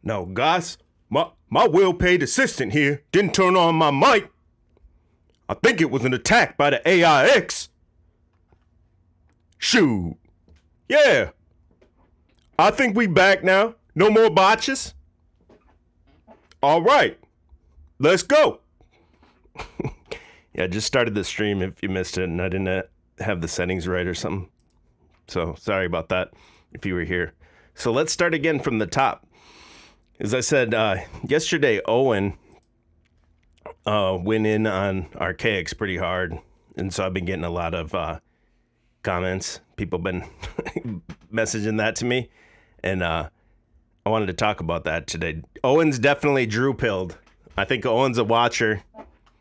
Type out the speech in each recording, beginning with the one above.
No, guys, my well-paid assistant here didn't turn on my mic. I think it was an attack by the AIX. Shoot. Yeah. I think we back now. No more botches. All right. Let's go. Yeah, I just started the stream if you missed it, and I didn't have the settings right or something. So sorry about that if you were here. So let's start again from the top. As I said, yesterday, Owen went in on Archaix pretty hard. And so I've been getting a lot of comments. People have been messaging that to me. And I wanted to talk about that today. Owen's definitely Drew-pilled. I think Owen's a watcher.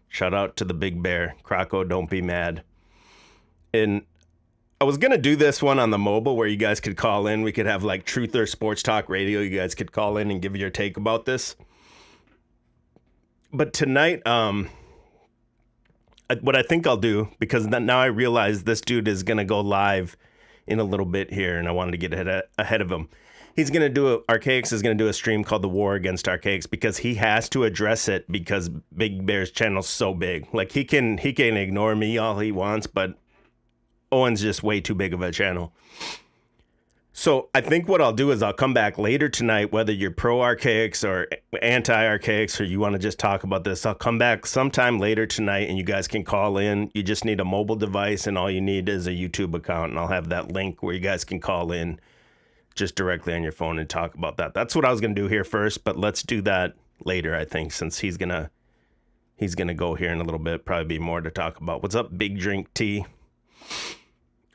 Shout out to the big bear. Croco, don't be mad. And I was going to do this one on the mobile where you guys could call in. We could have like Truth or Sports Talk Radio. You guys could call in and give your take about this. But tonight, what I think I'll do, because now I realize this dude is going to go live in a little bit here, and I wanted to get ahead of him. He's going to do Archaix is going to do a stream called The War Against Archaix because he has to address it because Big Bear's channel's so big. Like he can ignore me all he wants, but Owen's just way too big of a channel. So I think what I'll do is I'll come back later tonight, whether you're pro Archaix or anti Archaix, or you want to just talk about this. I'll come back sometime later tonight and you guys can call in. You just need a mobile device and all you need is a YouTube account. And I'll have that link where you guys can call in just directly on your phone and talk about that. That's what I was going to do here first, but let's do that later, I think, since he's going to go here in a little bit. Probably be more to talk about. What's up, Big Drink T?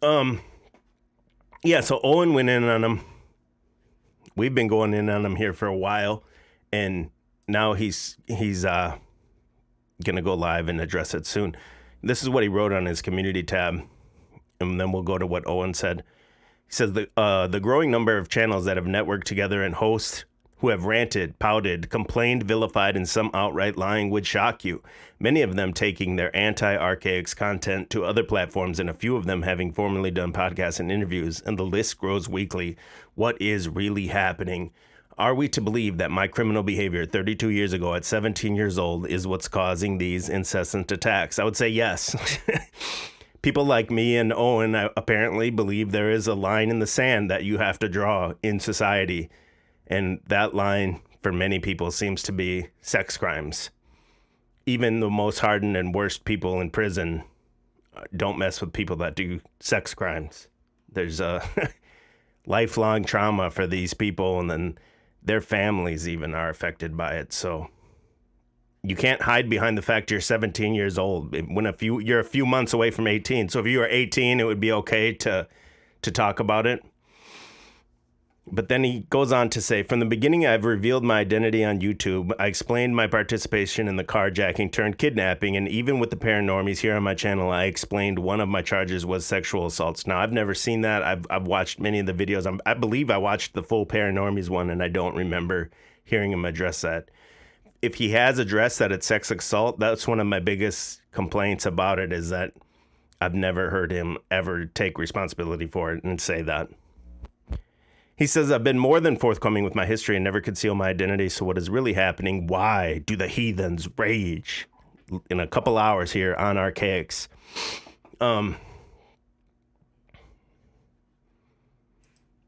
Yeah, so Owen went in on him. We've been going in on him here for a while, and now he's gonna go live and address it soon. This is what he wrote on his community tab, and then we'll go to what Owen said. He says the growing number of channels that have networked together and hosts who have ranted, pouted, complained, vilified, and some outright lying would shock you. Many of them taking their anti-Archaix content to other platforms, and a few of them having formerly done podcasts and interviews, and the list grows weekly. What is really happening? Are we to believe that my criminal behavior 32 years ago at 17 years old is what's causing these incessant attacks? I would say yes. People like me and Owen apparently believe there is a line in the sand that you have to draw in society. And that line, for many people, seems to be sex crimes. Even the most hardened and worst people in prison don't mess with people that do sex crimes. There's a lifelong trauma for these people, and then their families even are affected by it. So you can't hide behind the fact you're 17 years old. You're a few months away from 18. So if you were 18, it would be okay to talk about it. But then he goes on to say, from the beginning, I've revealed my identity on YouTube. I explained my participation in the carjacking turned kidnapping. And even with the paranormies here on my channel, I explained one of my charges was sexual assaults. Now, I've never seen that. I've watched many of the videos. I believe I watched the full paranormies one, and I don't remember hearing him address that. If he has addressed that it's sex assault, that's one of my biggest complaints about it, is that I've never heard him ever take responsibility for it and say that. He says, I've been more than forthcoming with my history and never conceal my identity. So what is really happening? Why do the heathens rage? In a couple hours here on Archaix.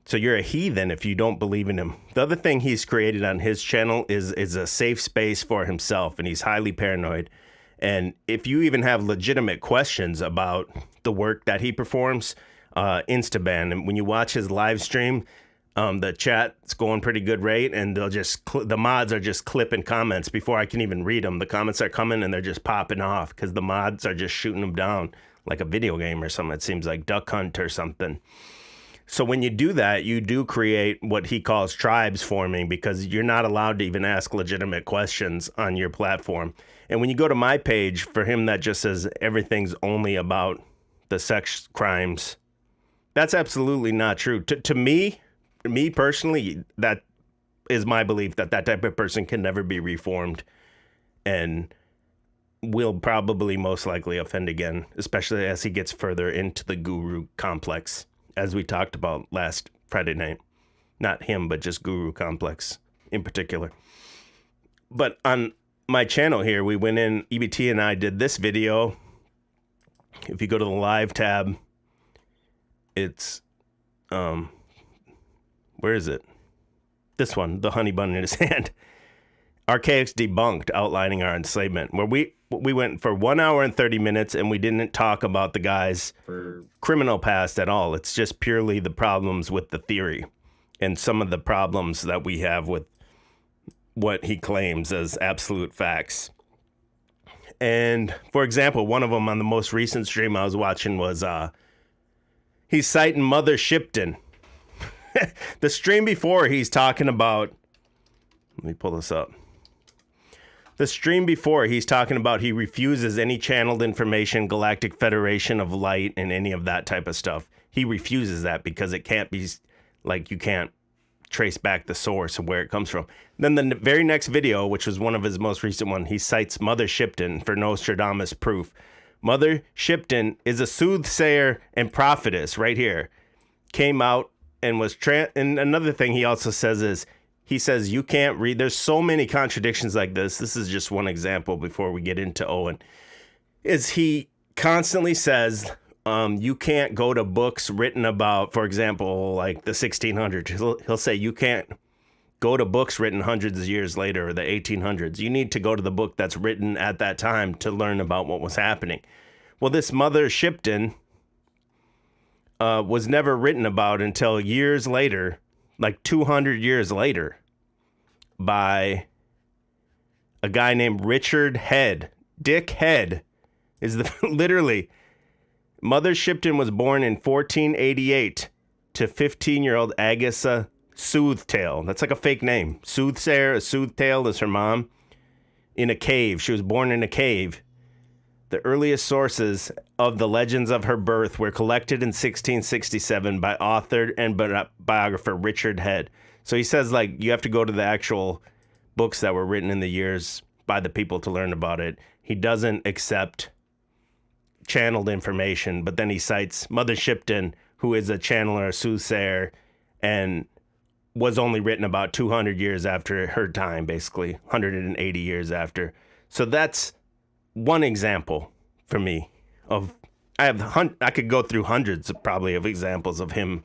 So you're a heathen if you don't believe in him. The other thing he's created on his channel is a safe space for himself, and he's highly paranoid. And if you even have legitimate questions about the work that he performs, Instaban, and when you watch his live stream, the chat's going pretty good rate, and they'll just the mods are just clipping comments before I can even read them. The comments are coming and they're just popping off because the mods are just shooting them down like a video game or something. It seems like Duck Hunt or something. So when you do that, you do create what he calls tribes forming, because you're not allowed to even ask legitimate questions on your platform. And when you go to my page, for him that just says everything's only about the sex crimes, that's absolutely not true. To me personally, that is my belief, that type of person can never be reformed and will probably most likely offend again, especially as he gets further into the guru complex, as we talked about last Friday night. Not him, but just guru complex in particular. But on my channel here, we went in, EBT and I did this video. If you go to the live tab, it's, where is it? This one, the honey bun in his hand. Archaix debunked, outlining our enslavement, where we went for 1 hour and 30 minutes and we didn't talk about the guy's criminal past at all. It's just purely the problems with the theory and some of the problems that we have with what he claims as absolute facts. And for example, one of them on the most recent stream I was watching was he's citing Mother Shipton. The stream before, he's talking about, let me pull this up. The stream before, he's talking about he refuses any channeled information, Galactic Federation of Light, and any of that type of stuff. He refuses that because it can't be, like, you can't trace back the source of where it comes from. Then the very next video, which was one of his most recent one, he cites Mother Shipton for Nostradamus proof. Mother Shipton is a soothsayer and prophetess right here. Came out and was, and another thing he also says is, he says you can't read. There's so many contradictions like this. This is just one example before we get into Owen. Is he constantly says you can't go to books written about, for example, like the 1600s. He'll say you can't go to books written hundreds of years later or the 1800s. You need to go to the book that's written at that time to learn about what was happening. Well, this Mother Shipton was never written about until years later, like 200 years later, by a guy named Richard Head. Dick Head is the literally. Mother Shipton was born in 1488 to 15-year-old Agatha Soothtail. That's like a fake name. Soothsayer, a Soothtail is her mom. In a cave. She was born in a cave. The earliest sources of the legends of her birth were collected in 1667 by author and biographer Richard Head. So he says, like, you have to go to the actual books that were written in the years by the people to learn about it. He doesn't accept channeled information, but then he cites Mother Shipton, who is a channeler, a soothsayer, and was only written about 200 years after her time, basically 180 years after. So that's one example for me of, I could go through hundreds probably of examples of him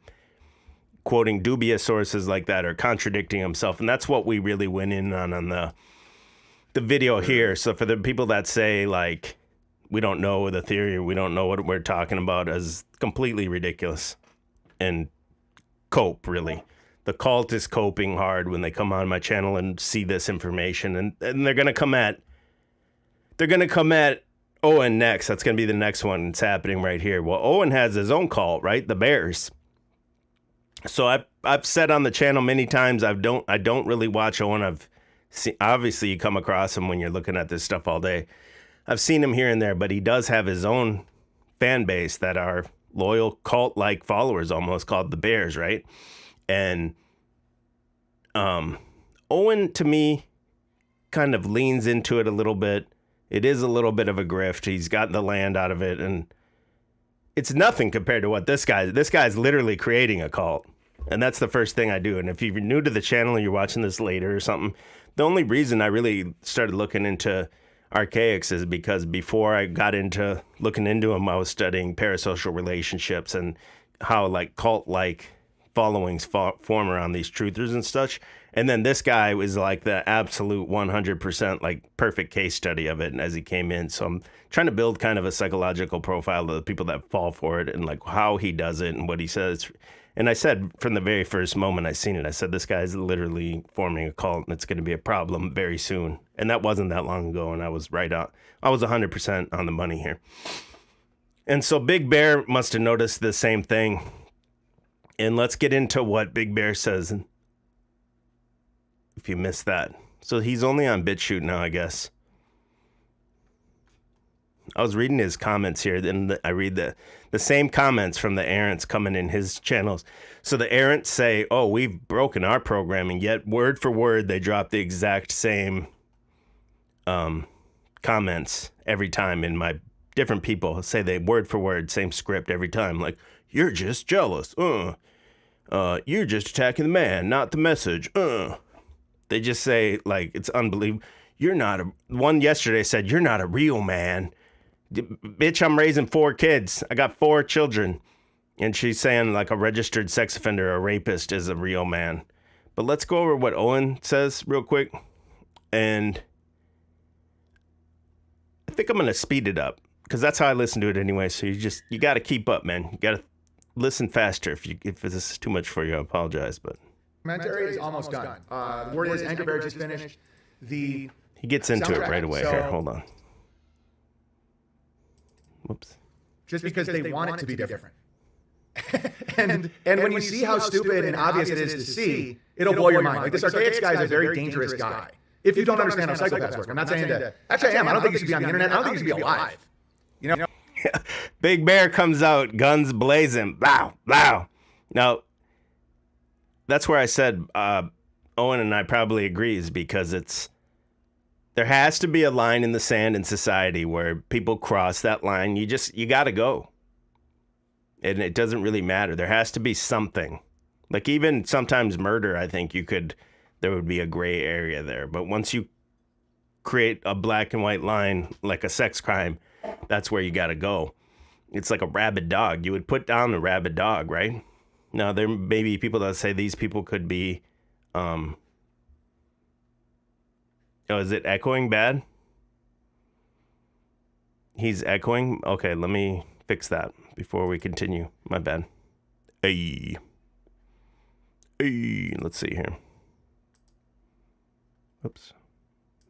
quoting dubious sources like that or contradicting himself. And that's what we really went in on the video here. So for the people that say, like, we don't know the theory, we don't know what we're talking about, is completely ridiculous. And cope, really. The cult is coping hard when they come on my channel and see this information. And they're going to come at Owen next. That's going to be the next one that's happening right here. Well, Owen has his own cult, right? The Bears. So I've said on the channel many times, I don't really watch Owen. I've seen, obviously you come across him when you're looking at this stuff all day. I've seen him here and there, but he does have his own fan base that are loyal cult-like followers, almost, called the Bears, right? And Owen, to me, kind of leans into it a little bit. It is a little bit of a grift. He's got the land out of it, and it's nothing compared to what this guy's literally creating a cult. And that's the first thing I do. And if you're new to the channel and you're watching this later or something, the only reason I really started looking into Archaix is because before I got into looking into him, I was studying parasocial relationships and how, like, cult-like followings form around these truthers and such. And then this guy was like the absolute 100% like perfect case study of it as he came in. So I'm trying to build kind of a psychological profile of the people that fall for it and like how he does it and what he says. And I said from the very first moment I seen it, I said, this guy's literally forming a cult and it's going to be a problem very soon. And that wasn't that long ago. And I was right on. I was 100% on the money here. And so Big Bear must have noticed the same thing. And let's get into what Big Bear says. If you missed that. So he's only on BitChute now, I guess. I was reading his comments here, then I read the same comments from the Errants coming in his channels. So the Errants say, oh, we've broken our programming, yet word for word, they drop the exact same comments every time in my different people. Say they word for word, same script every time. Like, you're just jealous. You're just attacking the man, not the message. They just say, like, it's unbelievable. One yesterday said, you're not a real man. Bitch, I'm raising 4 kids. I got 4 children. And she's saying, like, a registered sex offender, a rapist is a real man. But let's go over what Owen says real quick. And I think I'm going to speed it up because that's how I listen to it anyway. So you got to keep up, man. You got to listen faster. If this is too much for you, I apologize. But commentary is almost done. The word is Anchor Bear just finished. He gets into it right away. Here, hold on. Whoops. Just because they want it to be different. and when you see how stupid and obvious it is to see, it'll blow your mind. Like, this Archaix guy is a very dangerous guy. If you don't understand how psychopaths work. I'm not saying that. Actually, I am. I don't think you should be on the internet. I don't think you should be alive. You know? Big Bear comes out, guns blazing. Bow, bow. Now, that's where I said Owen and I probably agrees because there has to be a line in the sand in society where people cross that line. You got to go. And it doesn't really matter. There has to be something. Like even sometimes murder, I think there would be a gray area there. But once you create a black and white line, like a sex crime, that's where you got to go. It's like a rabid dog. You would put down a rabid dog, right? Now, there may be people that say these people could be, oh, is it echoing bad? He's echoing? Okay, let me fix that before we continue. My bad. Hey, let's see here. Oops.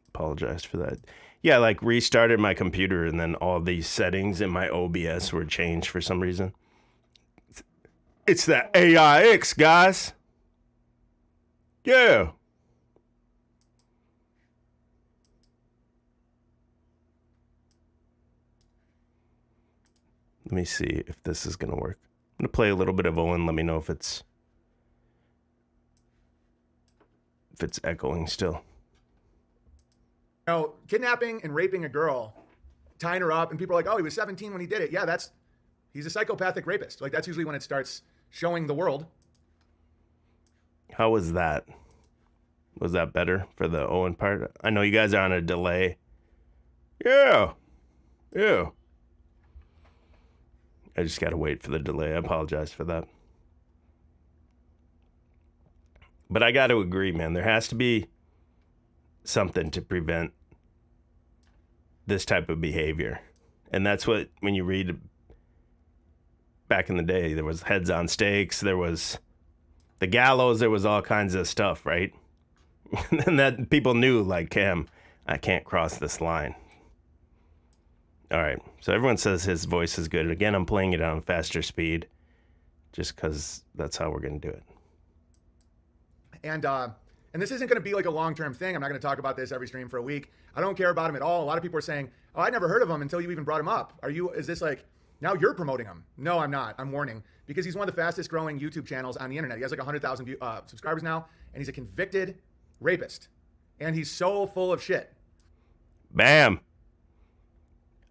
Apologize for that. Yeah, like restarted my computer and then all these settings in my OBS were changed for some reason. It's that AIX, guys. Yeah. Let me see if this is going to work. I'm going to play a little bit of Owen. Let me know if it's echoing still. You know, kidnapping and raping a girl, tying her up, and people are like, oh, he was 17 when he did it. Yeah, he's a psychopathic rapist. Like, that's usually when it starts showing the world. How was that? Was that better for the Owen part? I know you guys are on a delay. Yeah. I just got to wait for the delay. I apologize for that. But I got to agree, man. There has to be something to prevent this type of behavior. And that's what, when you read back in the day, there was heads on stakes, there was the gallows, there was all kinds of stuff, right? And that people knew, like, Cam, I can't cross this line. All right, so everyone says his voice is good. Again, I'm playing it on faster speed just because that's how we're going to do it. And this isn't going to be like a long-term thing. I'm not going to talk about this every stream for a week. I don't care about him at all. A lot of people are saying, oh, I never heard of him until you even brought him up. Is this like, now you're promoting him? No, I'm not. I'm warning. Because he's one of the fastest growing YouTube channels on the internet. He has like 100,000 subscribers now, and he's a convicted rapist. And he's so full of shit. Bam.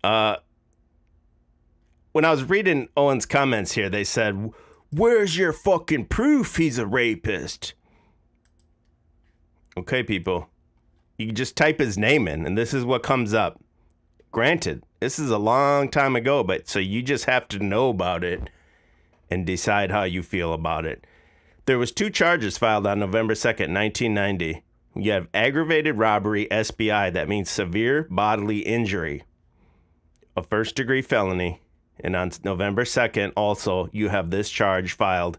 When I was reading Owen's comments here, they said, where's your fucking proof he's a rapist? Okay, people, you can just type his name in, and this is what comes up. Granted, this is a long time ago, but so you just have to know about it and decide how you feel about it. There was 2 charges filed on November 2nd, 1990. You have aggravated robbery, SBI, that means severe bodily injury, a first-degree felony. And on November 2nd, also, you have this charge filed,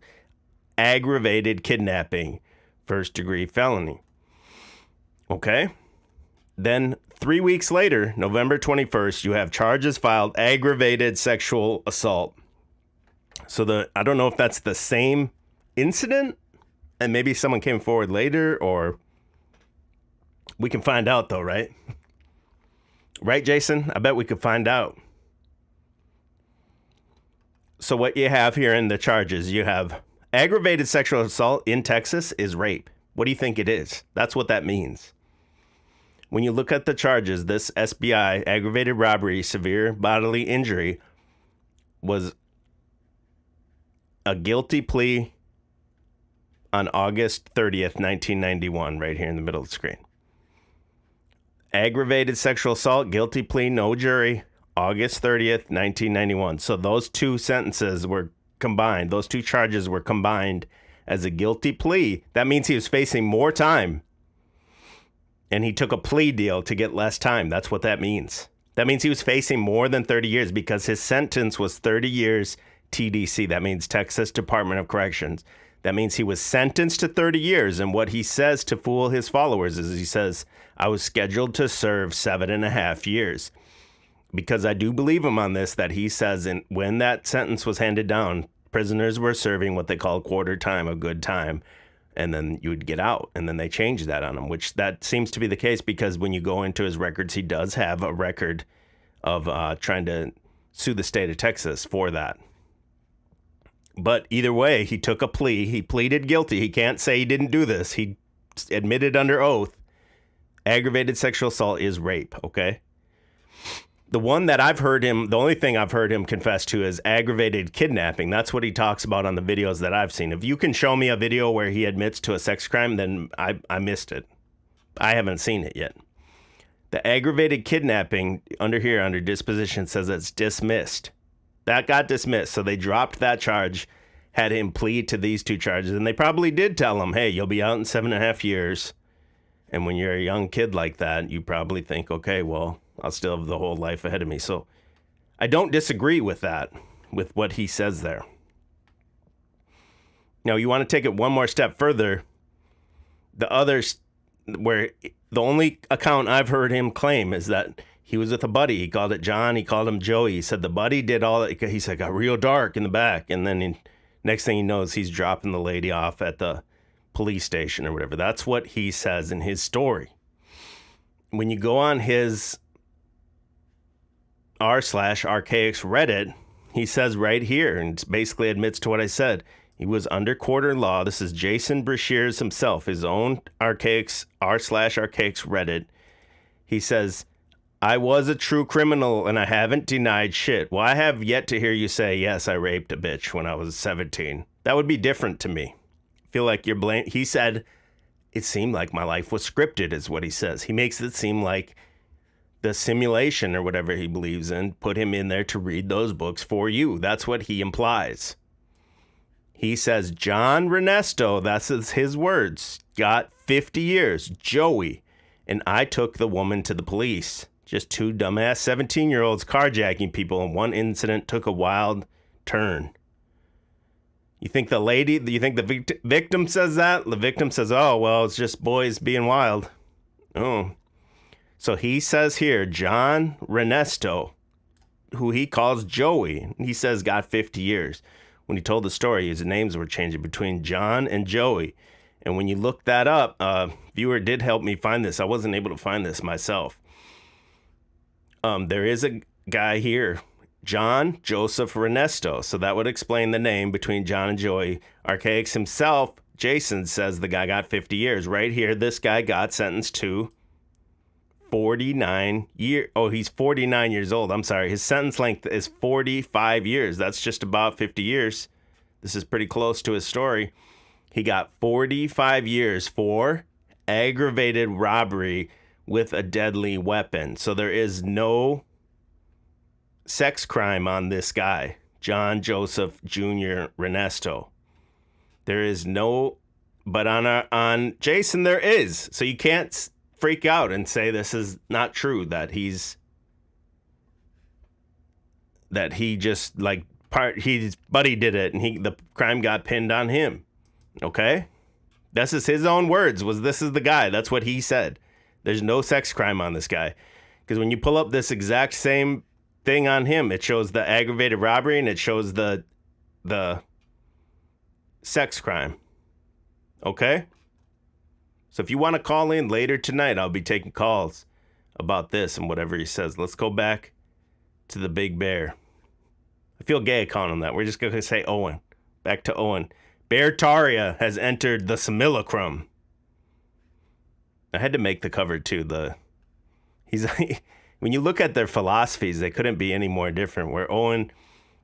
aggravated kidnapping, first-degree felony. Okay? Then 3 weeks later, November 21st, you have charges filed, aggravated sexual assault. So I don't know if that's the same incident, and maybe someone came forward later, or we can find out though, right? Right, Jason? I bet we could find out. So what you have here in the charges, you have aggravated sexual assault in Texas is rape. What do you think it is? That's what that means. When you look at the charges, this SBI, aggravated robbery, severe bodily injury, was a guilty plea on August 30th, 1991, right here in the middle of the screen. Aggravated sexual assault, guilty plea, no jury, August 30th, 1991. So those two sentences were combined. Those two charges were combined as a guilty plea. That means he was facing more time. And he took a plea deal to get less time. That's what that means. That means he was facing more than 30 years because his sentence was 30 years TDC. That means Texas Department of Corrections. That means he was sentenced to 30 years. And what he says to fool his followers is he says, I was scheduled to serve 7.5 years. Because I do believe him on this, that he says when that sentence was handed down, prisoners were serving what they call quarter time, a good time. And then you would get out. And then they changed that on him, which that seems to be the case because when you go into his records, he does have a record of trying to sue the state of Texas for that. But either way, he took a plea. He pleaded guilty. He can't say he didn't do this. He admitted under oath. Aggravated sexual assault is rape, okay? The one that I've heard him, the only thing I've heard him confess to is aggravated kidnapping. That's what he talks about on the videos that I've seen. If you can show me a video where he admits to a sex crime, then I missed it. I haven't seen it yet. The aggravated kidnapping under here, under disposition, says it's dismissed. That got dismissed, so they dropped that charge, had him plead to these two charges, and they probably did tell him, hey, you'll be out in 7.5 years. And when you're a young kid like that, you probably think, okay, well, I'll still have the whole life ahead of me. So I don't disagree with that, with what he says there. Now, you want to take it one more step further. The others, where the only account I've heard him claim is that he was with a buddy. He called it John. He called him Joey. He said the buddy did all that. He said, it got real dark in the back. And then next thing he knows, he's dropping the lady off at the police station or whatever. That's what he says in his story. When you go on his r/Archaix Reddit, he says right here, and basically admits to what I said. He was under quarter law. This is Jason Brashears himself, his own Archaix, r/Archaix Reddit. He says, I was a true criminal and I haven't denied shit. Well, I have yet to hear you say, yes, I raped a bitch when I was 17. That would be different to me. I feel like you're blame. He said, it seemed like my life was scripted, is what he says. He makes it seem like the simulation or whatever he believes in put him in there to read those books for you. That's what he implies. He says, John Renesto, that's his words, got 50 years, Joey, and I took the woman to the police. Just two dumbass 17-year-olds carjacking people, and one incident took a wild turn. You think the victim says that? The victim says, oh, well, it's just boys being wild. Oh. So he says here, John Renesto, who he calls Joey, he says got 50 years. When he told the story, his names were changing between John and Joey. And when you look that up, viewer did help me find this. I wasn't able to find this myself. There is a guy here, John Joseph Renesto. So that would explain the name between John and Joey. Archaix himself, Jason, says the guy got 50 years. Right here, this guy got sentenced to 49 years. Oh, he's 49 years old. I'm sorry. His sentence length is 45 years. That's just about 50 years. This is pretty close to his story. He got 45 years for aggravated robbery with a deadly weapon. So there is no sex crime on this guy, John Joseph Jr. Renesto. There is no, but on Jason there is. So you can't freak out and say this is not true, that he just his buddy did it and the crime got pinned on him. Okay? This is his own words, this is the guy. That's what he said. There's no sex crime on this guy. Because when you pull up this exact same thing on him, it shows the aggravated robbery and it shows the sex crime. Okay? So if you want to call in later tonight, I'll be taking calls about this and whatever he says. Let's go back to the Big Bear. I feel gay calling him that. We're just going to say Owen. Back to Owen. Bear Taria has entered the simulacrum. I had to make the cover too. When you look at their philosophies, they couldn't be any more different. Where Owen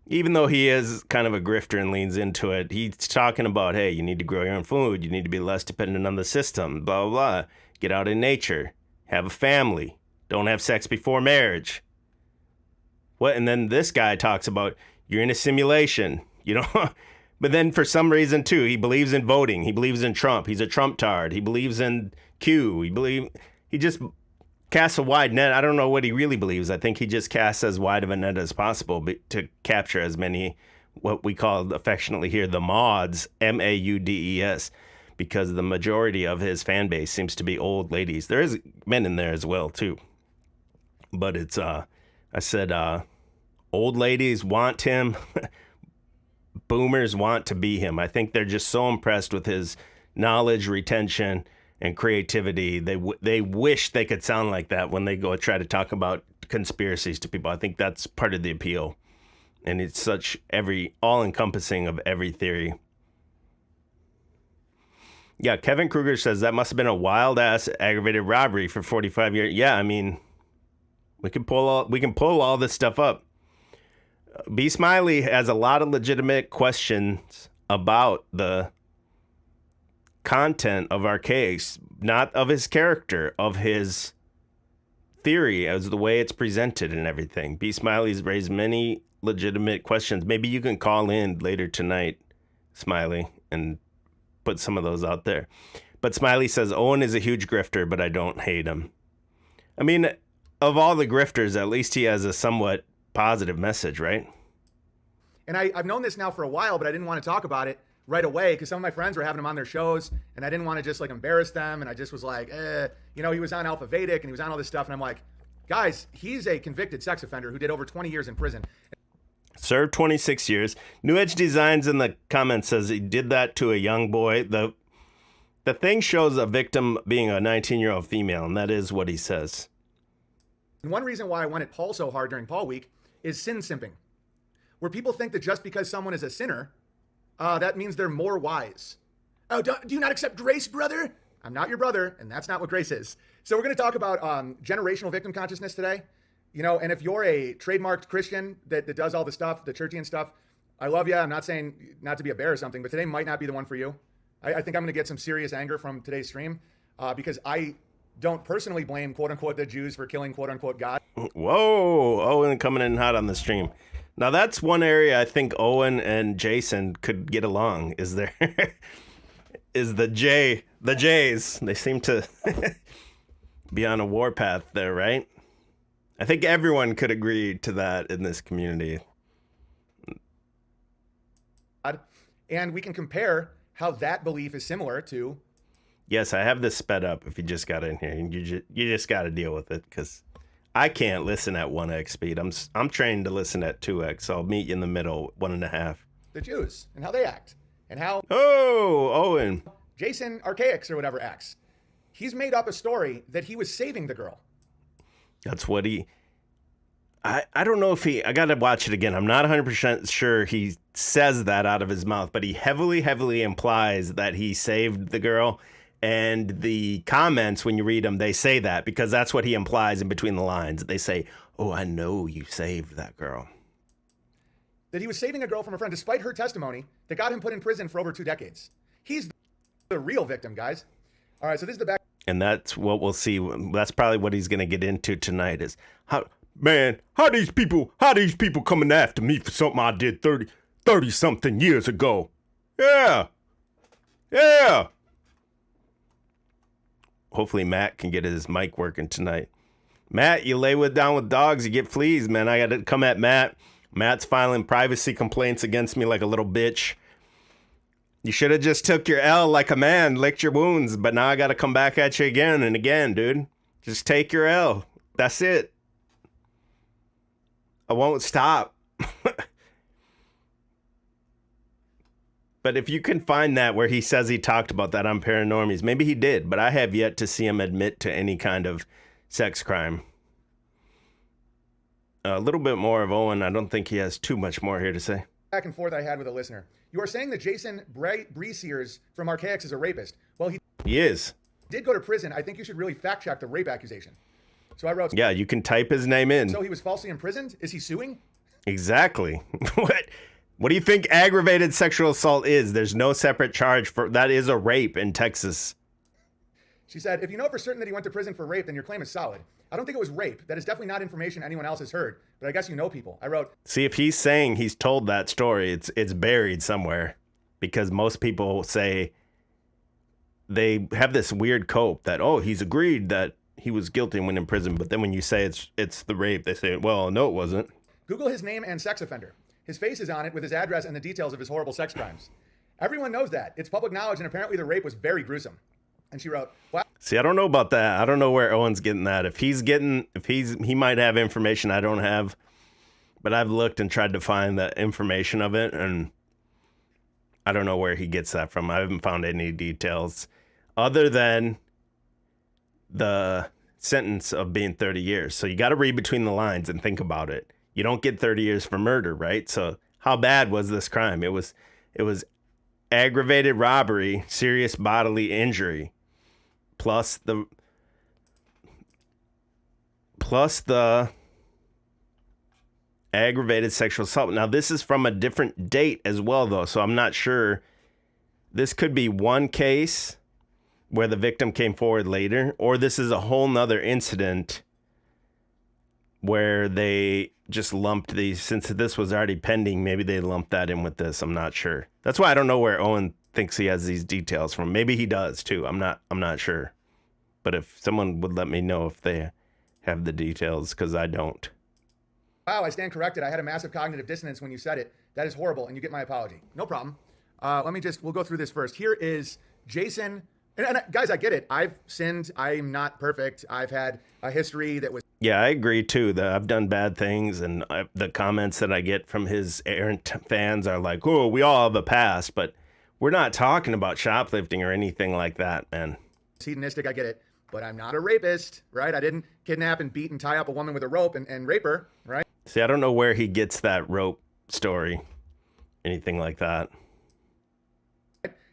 Even though he is kind of a grifter and leans into it, he's talking about, hey, you need to grow your own food. You need to be less dependent on the system, blah, blah, blah. Get out in nature. Have a family. Don't have sex before marriage. What? And then this guy talks about, you're in a simulation, you know? But then for some reason, too, he believes in voting. He believes in Trump. He's a Trump-tard. He believes in Q. He just casts a wide net. I don't know what he really believes. I think he just casts as wide of a net as possible to capture as many, what we call affectionately here, the mods, M-A-U-D-E-S, because the majority of his fan base seems to be old ladies. There is men in there as well, too. But it's, I said, old ladies want him. Boomers want to be him. I think they're just so impressed with his knowledge, retention, and creativity. They wish they could sound like that when they go try to talk about conspiracies to people. I think that's part of the appeal. And it's such all-encompassing of every theory. Yeah, Kevin Kruger says that must have been a wild-ass aggravated robbery for 45 years. Yeah, I mean, we can pull all this stuff up. B. Smiley has a lot of legitimate questions about the content of Archaix, not of his character, of his theory as the way it's presented and everything. B. Smiley's raised many legitimate questions. Maybe you can call in later tonight, Smiley, and put some of those out there. But Smiley says, Owen is a huge grifter, but I don't hate him. I mean, of all the grifters, at least he has a somewhat positive message, right? And I've known this now for a while, but I didn't want to talk about it right away because some of my friends were having him on their shows and I didn't want to just like embarrass them. And I just was like, he was on Alpha Vedic and he was on all this stuff. And I'm like, guys, he's a convicted sex offender who did over 20 years in prison. Served 26 years. New Edge Designs in the comments says he did that to a young boy. The thing shows a victim being a 19-year-old female, and that is what he says. And one reason why I went at Paul so hard during Paul Week is sin simping, where people think that just because someone is a sinner, that means they're more wise. Oh, do you not accept grace, brother? I'm not your brother, and that's not what grace is. So we're going to talk about generational victim consciousness today. You know, and if you're a trademarked Christian that does all the stuff, the churchian stuff, I love you. I'm not saying not to be a bear or something, but today might not be the one for you. I think I'm going to get some serious anger from today's stream because I don't personally blame, quote unquote, the Jews for killing, quote unquote, God. Whoa, Owen coming in hot on the stream. Now that's one area I think Owen and Jason could get along. Is the Jays. They seem to be on a warpath there, right? I think everyone could agree to that in this community. And we can compare how that belief is similar to. Yes, I have this sped up if you just got in here. And you just got to deal with it because I can't listen at 1x speed. I'm trained to listen at 2x. So I'll meet you in the middle, 1.5. The Jews and how they act and how. Oh, Owen. Jason Archaix or whatever acts. He's made up a story that he was saving the girl. That's what I don't know if I got to watch it again. I'm not 100% sure he says that out of his mouth, but he heavily implies that he saved the girl. And the comments, when you read them, they say that because that's what he implies in between the lines. They say, oh, I know you saved that girl. That he was saving a girl from a friend, despite her testimony, that got him put in prison for over 2 decades. He's the real victim, guys. All right, so this is the back. And that's what we'll see. That's probably what he's going to get into tonight is how these people coming after me for something I did 30 something years ago. Yeah. Hopefully Matt can get his mic working tonight. Matt, you lay down with dogs, you get fleas, man. I got to come at Matt. Matt's filing privacy complaints against me like a little bitch. You should have just took your L like a man, licked your wounds, but now I got to come back at you again and again, dude. Just take your L. That's it. I won't stop. But if you can find that where he says he talked about that on Paranormies, maybe he did, but I have yet to see him admit to any kind of sex crime. A little bit more of Owen. I don't think he has too much more here to say. Back and forth I had with a listener. You are saying that Jason Breesiers from Archaix is a rapist. Well, he is. Did go to prison. I think you should really fact check the rape accusation. So I wrote. Yeah, you can type his name in. So he was falsely imprisoned? Is he suing? Exactly. What do you think aggravated sexual assault is? There's no separate charge for that. Is a rape in Texas. She said, if you know for certain that he went to prison for rape, then your claim is solid. I don't think it was rape. That is definitely not information anyone else has heard, but I guess you know people. I wrote, see, if he's saying he's told that story, it's buried somewhere, because most people say they have this weird cope that, oh, he's agreed that he was guilty and went in prison. But then when you say it's the rape, they say, well, no, it wasn't. Google his name and sex offender. His face is on it with his address and the details of his horrible sex crimes. Everyone knows that. It's public knowledge, and apparently the rape was very gruesome. And she wrote, wow. See, I don't know about that. I don't know where Owen's getting that. He might have information I don't have, but I've looked and tried to find the information of it, and I don't know where he gets that from. I haven't found any details other than the sentence of being 30 years. So you got to read between the lines and think about it. You don't get 30 years for murder, right? So how bad was this crime? It was aggravated robbery, serious bodily injury, plus the aggravated sexual assault. Now, this is from a different date as well, though, so I'm not sure. This could be one case where the victim came forward later, or this is a whole nother incident where they just lumped these, since this was already pending, maybe they lumped that in with this. I'm not sure. That's why I don't know where Owen thinks he has these details from. Maybe he does too. I'm not sure. But if someone would let me know if they have the details, because I don't. Wow, I stand corrected. I had a massive cognitive dissonance when you said it. That is horrible, and you get my apology. No problem. We'll go through this first. Here is Jason. And guys, I get it. I've sinned. I'm not perfect. I've had a history that was... Yeah, I agree, too, that I've done bad things, and the comments that I get from his errant fans are like, oh, we all have a past, but we're not talking about shoplifting or anything like that, man. Hedonistic, I get it, but I'm not a rapist, right? I didn't kidnap and beat and tie up a woman with a rope and rape her, right? See, I don't know where he gets that rope story, anything like that.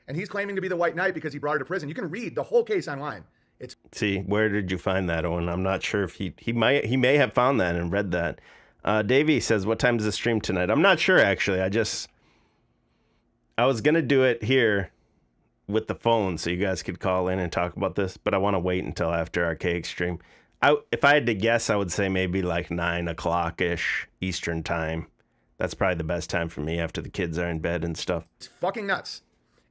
And he's claiming to be the White Knight because he brought her to prison. You can read the whole case online. See, where did you find that, Owen? I'm not sure if he may have found that and read that. Davey says, what time is the stream tonight? I'm not sure, actually. I was going to do it here with the phone so you guys could call in and talk about this, but I want to wait until after Archaix stream. If I had to guess, I would say maybe like 9 o'clock-ish Eastern time. That's probably the best time for me after the kids are in bed and stuff. It's fucking nuts.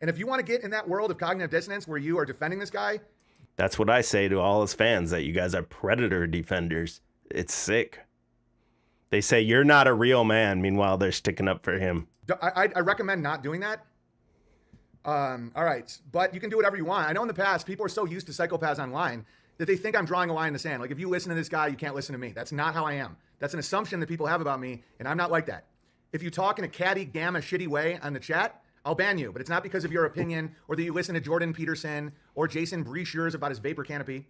And if you want to get in that world of cognitive dissonance where you are defending this guy... That's what I say to all his fans, that you guys are predator defenders. It's sick. They say you're not a real man. Meanwhile, they're sticking up for him. I recommend not doing that. All right. But you can do whatever you want. I know in the past, people are so used to psychopaths online that they think I'm drawing a line in the sand. Like, if you listen to this guy, you can't listen to me. That's not how I am. That's an assumption that people have about me, and I'm not like that. If you talk in a catty, gamma, shitty way on the chat, I'll ban you, but it's not because of your opinion or that you listen to Jordan Peterson or Jason Brechers about his vapor canopy.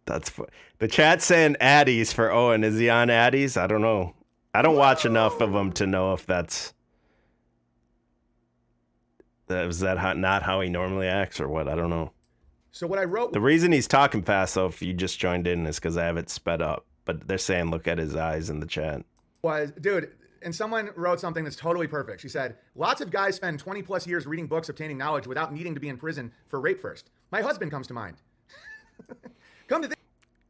That's the chat saying Addies for Owen. Is he on Addies? I don't know. I don't watch enough of them to know if not how he normally acts or what. I don't know. So what I wrote... The reason he's talking fast, though, if you just joined in, is because I have it sped up. But they're saying look at his eyes in the chat. Dude... And someone wrote something that's totally perfect. She said, lots of guys spend 20 plus years reading books, obtaining knowledge without needing to be in prison for rape first. My husband comes to mind. Come to think.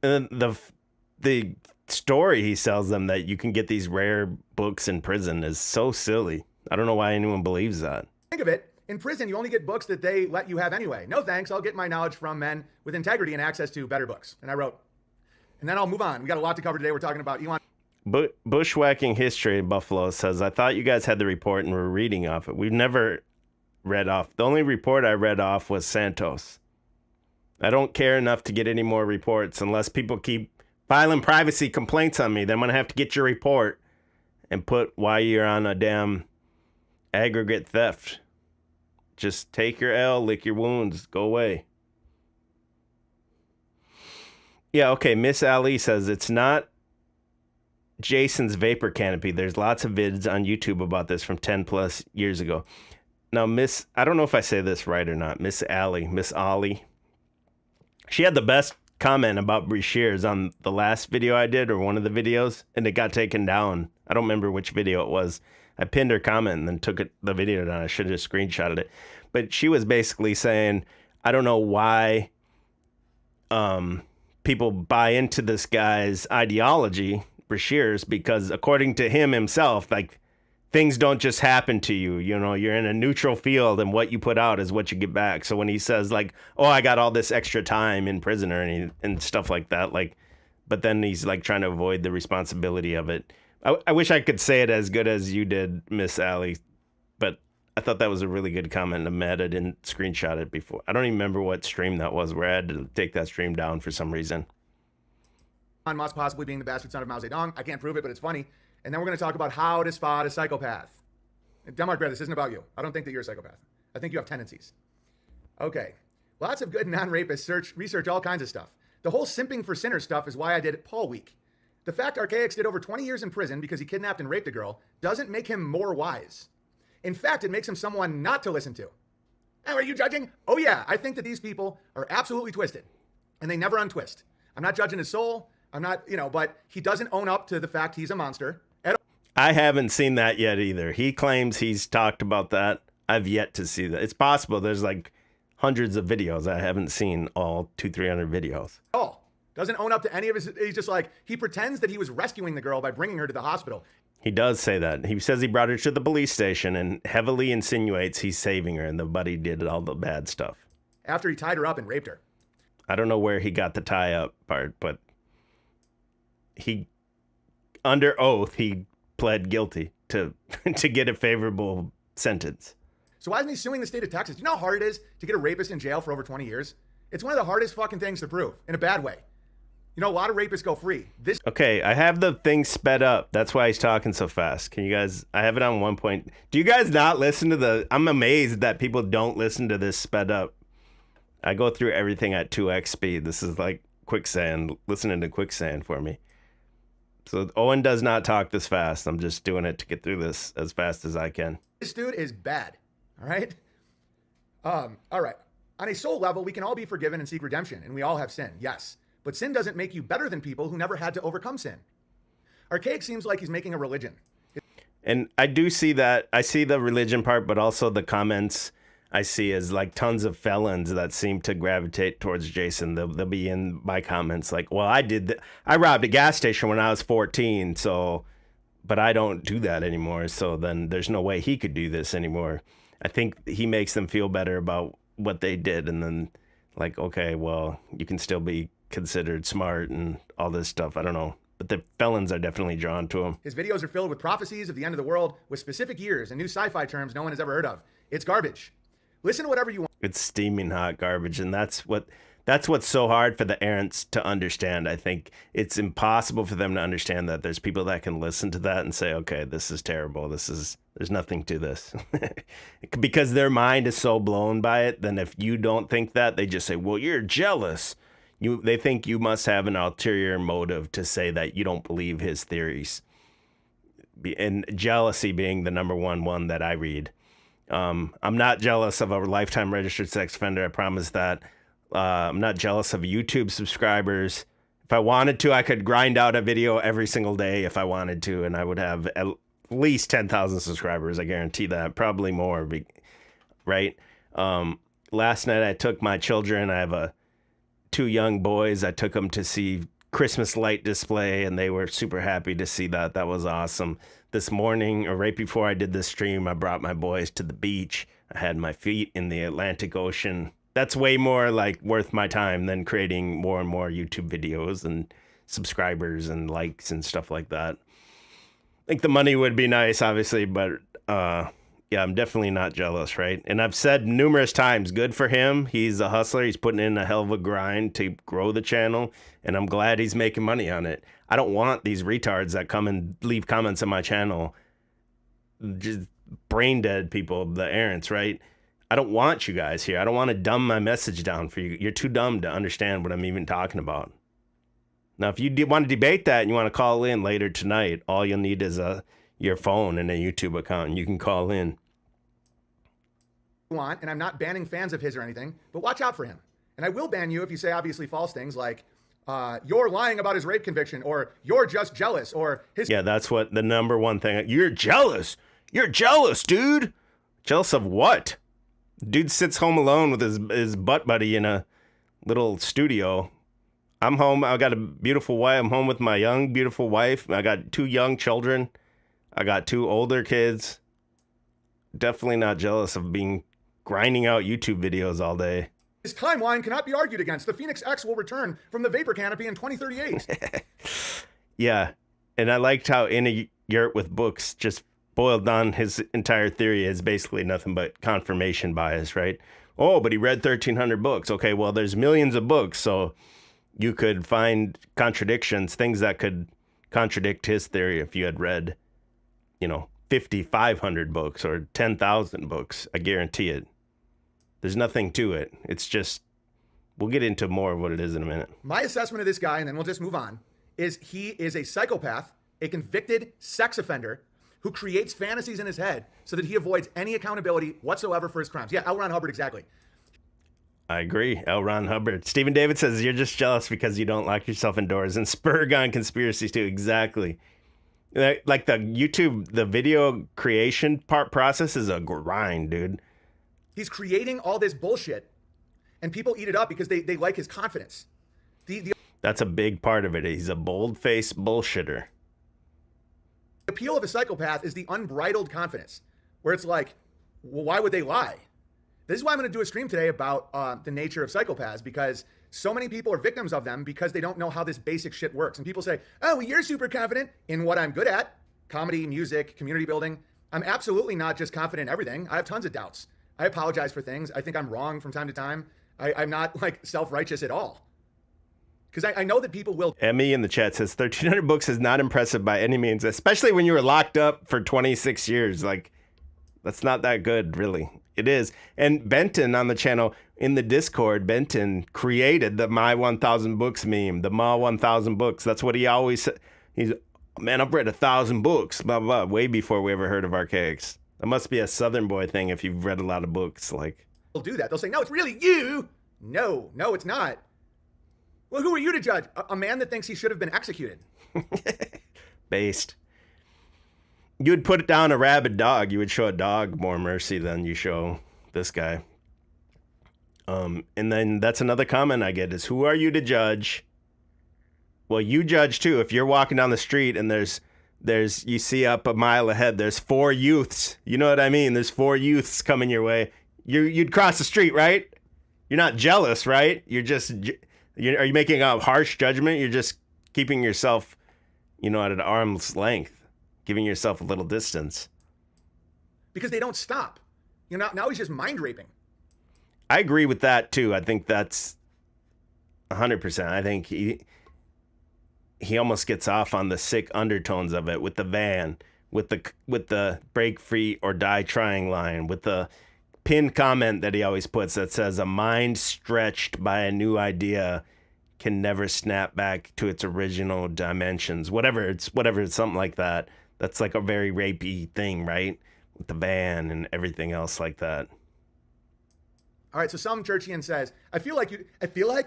And the story he sells them that you can get these rare books in prison is so silly. I don't know why anyone believes that. Think of it. In prison, you only get books that they let you have anyway. No thanks. I'll get my knowledge from men with integrity and access to better books. And I wrote, and then I'll move on. We got a lot to cover today. We're talking about Elon. Bushwhacking History Buffalo says, I thought you guys had the report and were reading off it. We've never read off. The only report I read off was Santos. I don't care enough to get any more reports unless people keep filing privacy complaints on me. Then I'm going to have to get your report and put why you're on a damn aggregate theft. Just take your L, lick your wounds, go away. Yeah, okay, Miss Ali says it's not Jason's vapor canopy. There's lots of vids on YouTube about this from 10 plus years ago. Now, I don't know if I say this right or not, Miss Ali, she had the best comment about Brashears on the last video I did, or one of the videos, and it got taken down. I don't remember which video it was. I pinned her comment and then took the video down. I should have just screenshotted it. But she was basically saying, I don't know why people buy into this guy's ideology, Brashears, because according to him himself, like, things don't just happen to you. You know, you're in a neutral field, and what you put out is what you get back. So when he says, like, oh, I got all this extra time in prison and stuff like that, like, but then he's like trying to avoid the responsibility of it. I wish I could say it as good as you did, Miss Allie, but I thought that was a really good comment. I'm mad I didn't screenshot it before. I don't even remember what stream that was where I had to take that stream down for some reason. Elon Musk possibly being the bastard son of Mao Zedong. I can't prove it, but it's funny. And then we're going to talk about how to spot a psychopath. Denmark Bear, this isn't about you. I don't think that you're a psychopath. I think you have tendencies. Okay. Lots of good non-rapists research all kinds of stuff. The whole simping for sinners stuff is why I did Paul Week. The fact Archaix did over 20 years in prison because he kidnapped and raped a girl doesn't make him more wise. In fact, it makes him someone not to listen to. Oh, are you judging? Oh yeah, I think that these people are absolutely twisted. And they never untwist. I'm not judging his soul. I'm not, but he doesn't own up to the fact he's a monster. I haven't seen that yet either. He claims he's talked about that. I've yet to see that. It's possible. There's like hundreds of videos. I haven't seen all 200-300 videos. Oh, doesn't own up to any of his. He's just like, he pretends that he was rescuing the girl by bringing her to the hospital. He does say that. He says he brought her to the police station and heavily insinuates he's saving her, and the buddy did all the bad stuff. After he tied her up and raped her. I don't know where he got the tie up part, but he, under oath, he pled guilty to get a favorable sentence. So why isn't he suing the state of Texas? Do you know how hard it is to get a rapist in jail for over 20 years? It's one of the hardest fucking things to prove, in a bad way. A lot of rapists go free. Okay, I have the thing sped up. That's why he's talking so fast. Can you guys, I have it on 1 point. Do you guys not listen to I'm amazed that people don't listen to this sped up. I go through everything at 2x speed. This is like quicksand, listening to quicksand for me. So Owen does not talk this fast. I'm just doing it to get through this as fast as I can. This dude is bad. All right. All right. On a soul level, we can all be forgiven and seek redemption, and we all have sin. Yes. But sin doesn't make you better than people who never had to overcome sin. Archaix seems like he's making a religion. And I do see that. I see the religion part, but also the comments I see as like tons of felons that seem to gravitate towards Jason. They'll be in my comments like, well, I robbed a gas station when I was 14, but I don't do that anymore. So then there's no way he could do this anymore. I think he makes them feel better about what they did. And then like, okay, well, you can still be considered smart and all this stuff. I don't know. But the felons are definitely drawn to him. His videos are filled with prophecies of the end of the world with specific years and new sci-fi terms no one has ever heard of. It's garbage. Listen to whatever you want. It's steaming hot garbage, and that's what's so hard for the Errants to understand. I think it's impossible for them to understand that there's people that can listen to that and say, okay, this is terrible. There's nothing to this. Because their mind is so blown by it, then if you don't think that, they just say, well, you're jealous. They think you must have an ulterior motive to say that you don't believe his theories. And jealousy being the number one that I read. I'm not jealous of a lifetime registered sex offender. I promise that. I'm not jealous of YouTube subscribers. If I wanted to, I could grind out a video every single day if I wanted to, and I would have at least 10,000 subscribers. I guarantee that. Probably more, right? Last night I took my children. I have two young boys. I took them to see Christmas light display, and they were super happy to see that. That was awesome. This morning, or right before I did this stream, I brought my boys to the beach. I had my feet in the Atlantic Ocean. That's way more like worth my time than creating more and more YouTube videos and subscribers and likes and stuff like that. I think the money would be nice, obviously, but yeah, I'm definitely not jealous, right? And I've said numerous times, good for him. He's a hustler. He's putting in a hell of a grind to grow the channel, and I'm glad he's making money on it. I don't want these retards that come and leave comments on my channel, just brain dead people, the Errants, right? I don't want you guys here. I don't want to dumb my message down for you. You're too dumb to understand what I'm even talking about. Now, if you want to debate that and you want to call in later tonight, all you'll need is your phone and a YouTube account, and you can call in. And I'm not banning fans of his or anything, but watch out for him. And I will ban you if you say obviously false things like, you're lying about his rape conviction, or you're just jealous, or his. Yeah, that's what the number one thing. You're jealous. You're jealous, dude. Jealous of what? Dude sits home alone with his butt buddy in a little studio. I'm home. I got a beautiful wife. I'm home with my young, beautiful wife. I got 2 young children. I got 2 older kids. Definitely not jealous of being grinding out YouTube videos all day. His timeline cannot be argued against. The Phoenix X will return from the vapor canopy in 2038. Yeah. And I liked how In a Yurt with Books just boiled down his entire theory is basically nothing but confirmation bias, right? Oh, but he read 1,300 books. Okay, well, there's millions of books, so you could find contradictions, things that could contradict his theory if you had read, 5,500 books or 10,000 books. I guarantee it. There's nothing to it. It's just, we'll get into more of what it is in a minute. My assessment of this guy, and then we'll just move on, is he is a psychopath, a convicted sex offender who creates fantasies in his head so that he avoids any accountability whatsoever for his crimes. Yeah, L. Ron Hubbard, exactly. I agree. L. Ron Hubbard. Stephen David says, you're just jealous because you don't lock yourself indoors. And Spurgon conspiracies too. Exactly. Like the YouTube, the video creation process is a grind, dude. He's creating all this bullshit, and people eat it up because they like his confidence. That's a big part of it. He's a bold-faced bullshitter. The appeal of a psychopath is the unbridled confidence, where it's like, well, why would they lie? This is why I'm going to do a stream today about the nature of psychopaths, because so many people are victims of them because they don't know how this basic shit works. And people say, oh, well, you're super confident in what I'm good at, comedy, music, community building. I'm absolutely not just confident in everything. I have tons of doubts. I apologize for things. I think I'm wrong from time to time. I'm not like self-righteous at all. Because I know that people will. Emmy in the chat says 1,300 books is not impressive by any means, especially when you were locked up for 26 years. Like, that's not that good, really. It is. And Benton on the channel, in the Discord, Benton created the My 1,000 Books meme, the Ma 1,000 Books. That's what he always said. He's, man, I've read 1,000 books, blah, blah, blah, way before we ever heard of Archaix. That must be a Southern boy thing if you've read a lot of books. Like, they'll do that. They'll say, no, it's really you. No, it's not. Well, who are you to judge? A man that thinks he should have been executed. Based. You would put it down a rabid dog. You would show a dog more mercy than you show this guy. And then that's another comment I get is, who are you to judge? Well, you judge too. If you're walking down the street and there's you see up a mile ahead, there's 4 youths. You know what I mean? There's 4 youths coming your way. You'd cross the street, right? You're not jealous, right? Are you making a harsh judgment? You're just keeping yourself, at an arm's length, giving yourself a little distance. Because they don't stop. Now he's just mind raping. I agree with that too. I think that's 100%. I think he almost gets off on the sick undertones of it with the van, with the break free or die trying line, with the pinned comment that he always puts that says, a mind stretched by a new idea can never snap back to its original dimensions. Whatever it's something like that. That's like a very rapey thing, right? With the van and everything else like that. All right, so some churchian says, I feel like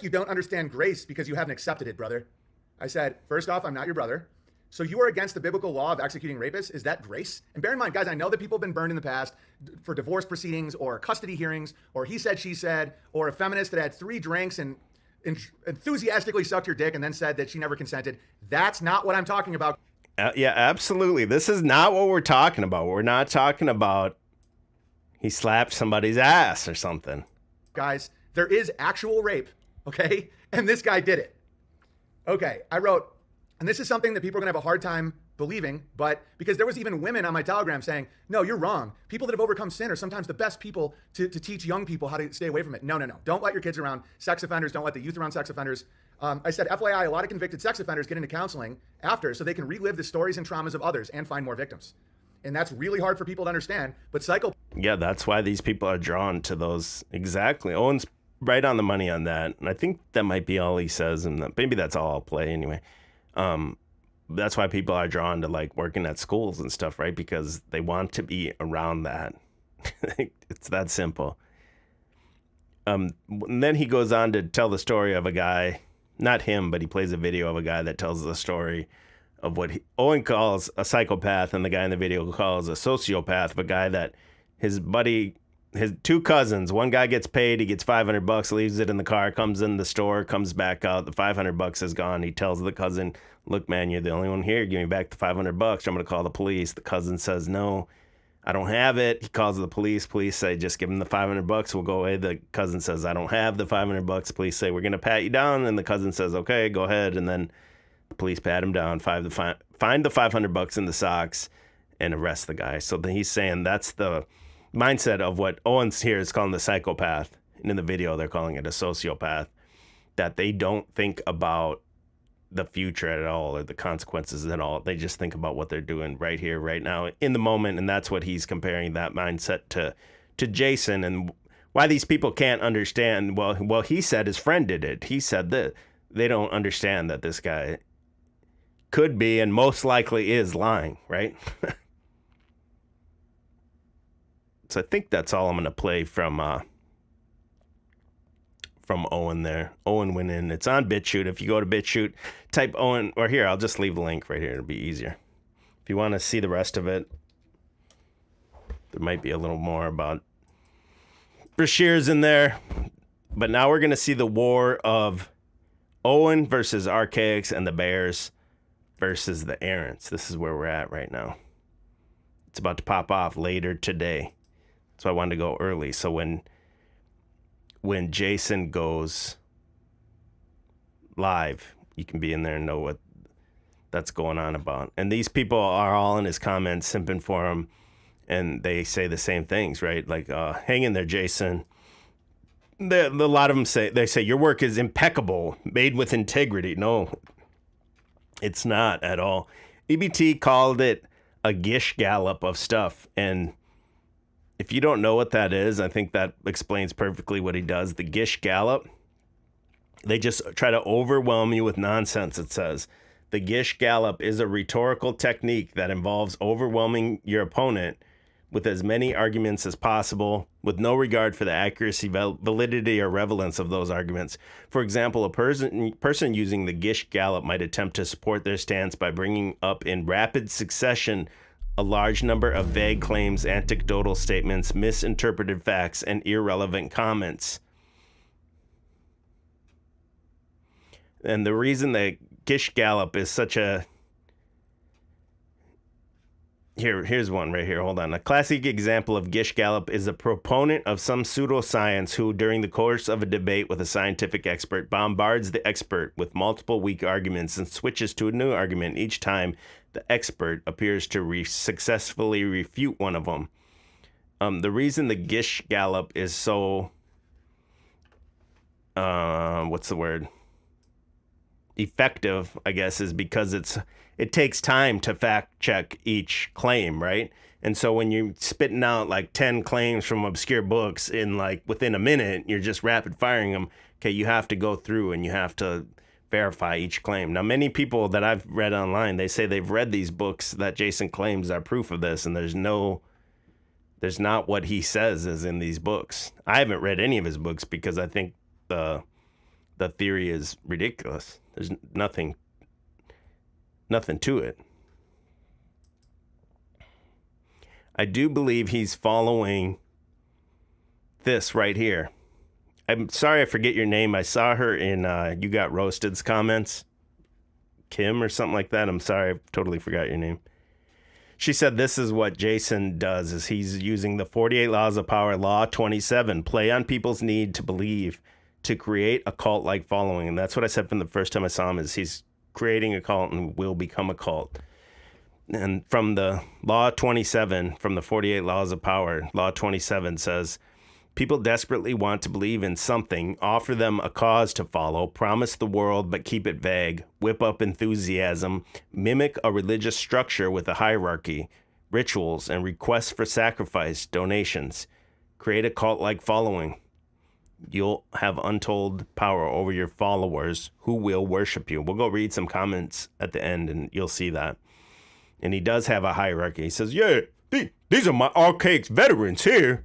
you don't understand grace because you haven't accepted it, brother. I said, first off, I'm not your brother. So you are against the biblical law of executing rapists? Is that grace? And bear in mind, guys, I know that people have been burned in the past for divorce proceedings or custody hearings or he said, she said, or a feminist that had 3 drinks and enthusiastically sucked your dick and then said that she never consented. That's not what I'm talking about. Yeah, absolutely. This is not what we're talking about. We're not talking about he slapped somebody's ass or something. Guys, there is actual rape, okay? And this guy did it. Okay, I wrote, and this is something that people are going to have a hard time believing, but because there was even women on my Telegram saying, no, you're wrong. People that have overcome sin are sometimes the best people to teach young people how to stay away from it. No. Don't let your kids around sex offenders. Don't let the youth around sex offenders. I said, FYI, a lot of convicted sex offenders get into counseling after so they can relive the stories and traumas of others and find more victims. And that's really hard for people to understand, but Yeah, that's why these people are drawn to those. Exactly. Owen's right on the money on that. And I think that might be all he says, and maybe that's all I'll play anyway. That's why people are drawn to like working at schools and stuff, right? Because they want to be around that. It's that simple. And then he goes on to tell the story of a guy not him, but he plays a video of a guy that tells the story of what Owen calls a psychopath, and the guy in the video calls a sociopath, of a guy that his buddy, his two cousins, one guy gets paid, he gets $500, leaves it in the car, comes in the store, comes back out, the $500 is gone. He tells the cousin, look, man, you're the only one here. Give me back the $500. I'm going to call the police. The cousin says, no, I don't have it. He calls the police. Police say, just give him the $500. We'll go away. The cousin says, I don't have the $500. Police say, we're going to pat you down. And the cousin says, okay, go ahead. And then the police pat him down, find the $500 in the socks, and arrest the guy. So then he's saying that's the mindset of what Owens here is calling the psychopath. And in the video, they're calling it a sociopath, that they don't think about the future at all or the consequences at all. They just think about what they're doing right here, right now, in the moment. And that's what he's comparing that mindset to Jason, and why these people can't understand. Well, he said his friend did it. He said that they don't understand that this guy could be and most likely is lying, right? So I think that's all I'm going to play from Owen there. Owen went in. It's on BitChute. If you go to BitChute, type Owen, or here, I'll just leave the link right here. It'll be easier. If you want to see the rest of it, there might be a little more about Brashear's in there. But now we're going to see the war of Owen versus Archaix and the Bears versus the Errants. This is where we're at right now. It's about to pop off later today. So I wanted to go early. So when Jason goes live, you can be in there and know what that's going on about. And these people are all in his comments simping for him, and they say the same things, right? Like, hang in there, Jason. A lot of them say your work is impeccable, made with integrity. No, it's not at all. EBT called it a Gish Gallop of stuff, and if you don't know what that is, I think that explains perfectly what he does. The Gish Gallop, they just try to overwhelm you with nonsense, it says. The Gish Gallop is a rhetorical technique that involves overwhelming your opponent with as many arguments as possible, with no regard for the accuracy, validity, or relevance of those arguments. For example, a person using the Gish Gallop might attempt to support their stance by bringing up in rapid succession a large number of vague claims, anecdotal statements, misinterpreted facts, and irrelevant comments. And the reason that Gish Gallop is such a... Here's one right here. Hold on. A classic example of Gish Gallop is a proponent of some pseudoscience who, during the course of a debate with a scientific expert, bombards the expert with multiple weak arguments and switches to a new argument each time the expert appears to successfully refute one of them. The reason the Gish Gallop is so... what's the word? Effective, I guess, is because it takes time to fact check each claim, right? And so when you're spitting out like 10 claims from obscure books in like within a minute, you're just rapid firing them. Okay, you have to go through and you have to verify each claim. Now, many people that I've read online, they say they've read these books that Jason claims are proof of this, and there's not what he says is in these books. I haven't read any of his books because I think the theory is ridiculous. There's nothing to it. I do believe he's following this right here. I'm sorry I forget your name. I saw her in You Got Roasted's comments. Kim or something like that. I'm sorry, I totally forgot your name. She said this is what Jason does, is he's using the 48 Laws of Power, Law 27, play on people's need to believe, to create a cult-like following. And that's what I said from the first time I saw him, is he's creating a cult and will become a cult. And from the Law 27, from the 48 Laws of Power, Law 27 says, people desperately want to believe in something, offer them a cause to follow, promise the world but keep it vague, whip up enthusiasm, mimic a religious structure with a hierarchy, rituals, and requests for sacrifice, donations. Create a cult-like following. You'll have untold power over your followers who will worship you. We'll go read some comments at the end and you'll see that. And he does have a hierarchy. He says, yeah, these are my Archaix veterans here.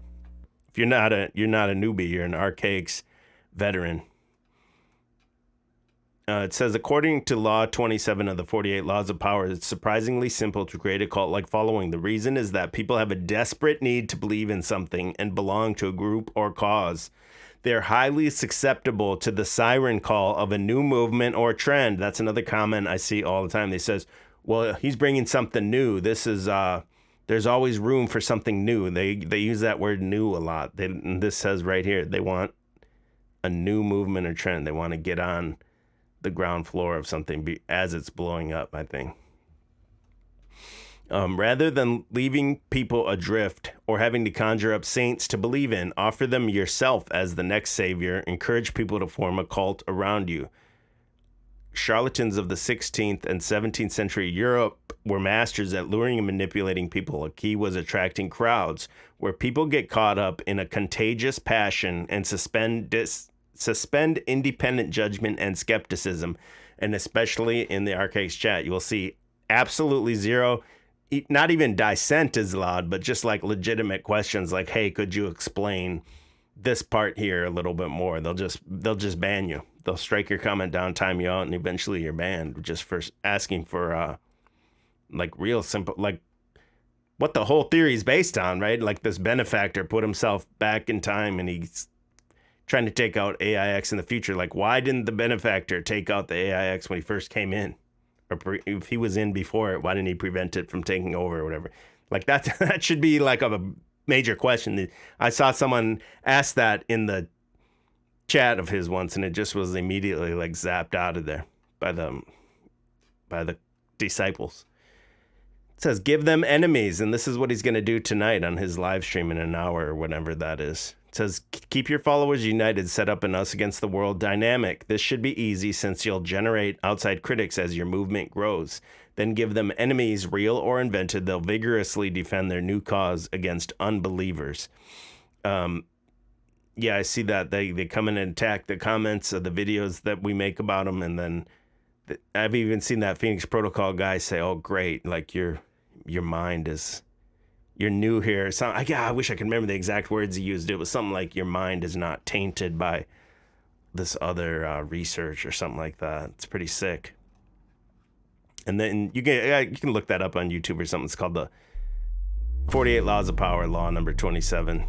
If you're not a newbie, you're an Archaix veteran. It says, according to Law 27 of the 48 Laws of Power, it's surprisingly simple to create a cult-like following. The reason is that people have a desperate need to believe in something and belong to a group or cause. They're highly susceptible to the siren call of a new movement or trend. That's another comment I see all the time. They says, well, he's bringing something new. This is, there's always room for something new. They use that word new a lot. And this says right here, they want a new movement or trend. They want to get on the ground floor of something as it's blowing up, I think. Rather than leaving people adrift or having to conjure up saints to believe in, offer them yourself as the next savior. Encourage people to form a cult around you. Charlatans of the 16th and 17th century Europe were masters at luring and manipulating people. A key was attracting crowds, where people get caught up in a contagious passion and suspend independent judgment and skepticism. And especially in the Archaix chat, you will see absolutely zero, not even dissent is allowed, but just like legitimate questions like, hey, could you explain this part here a little bit more? They'll just ban you. They'll strike your comment down, time you out, and eventually you're banned just for asking for like real simple, like what the whole theory is based on, right? Like this benefactor put himself back in time and he's trying to take out AIX in the future. Like, why didn't the benefactor take out the AIX when he first came in? Or if he was in before it, why didn't he prevent it from taking over or whatever? Like that should be like a major question. I saw someone ask that in the chat of his once, and it just was immediately like zapped out of there by the disciples. It says, give them enemies, and this is what he's going to do tonight on his live stream in an hour or whatever that is. It says, keep your followers united, set up an us against the world dynamic. This should be easy since you'll generate outside critics as your movement grows. Then give them enemies, real or invented. They'll vigorously defend their new cause against unbelievers. Yeah, I see that. They come in and attack the comments of the videos that we make about them. And then I've even seen that Phoenix Protocol guy say, oh, great, like your mind is... You're new here. So, I wish I could remember the exact words he used. It was something like your mind is not tainted by this other research or something like that. It's pretty sick. And then you can look that up on YouTube or something. It's called the 48 Laws of Power, Law number 27.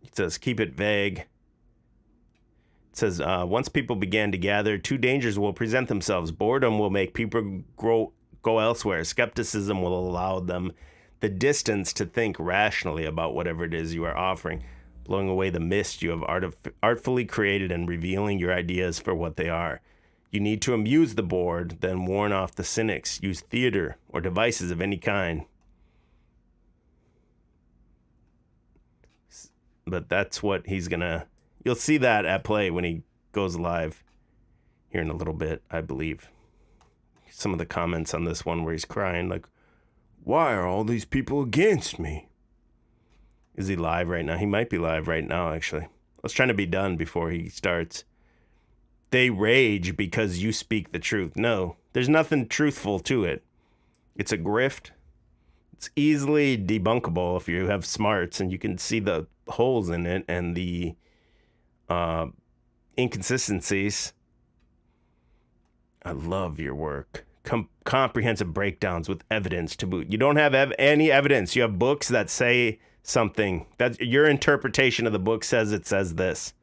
It says, keep it vague. It says, once people began to gather, two dangers will present themselves. Boredom will make people go elsewhere. Skepticism will allow them the distance to think rationally about whatever it is you are offering, blowing away the mist you have artfully created and revealing your ideas for what they are. You need to amuse the bored, then warn off the cynics. Use theater or devices of any kind. But that's what he's gonna... You'll see that at play when he goes live here in a little bit, I believe. Some of the comments on this one where he's crying, like, why are all these people against me? Is he live right now? He might be live right now, actually. I was trying to be done before he starts. They rage because you speak the truth. No, there's nothing truthful to it. It's a grift. It's easily debunkable if you have smarts and you can see the holes in it and the inconsistencies. I love your work. Comprehensive breakdowns with evidence to boot. You don't have any evidence. You have books that say something. That's your interpretation of the book says it says this.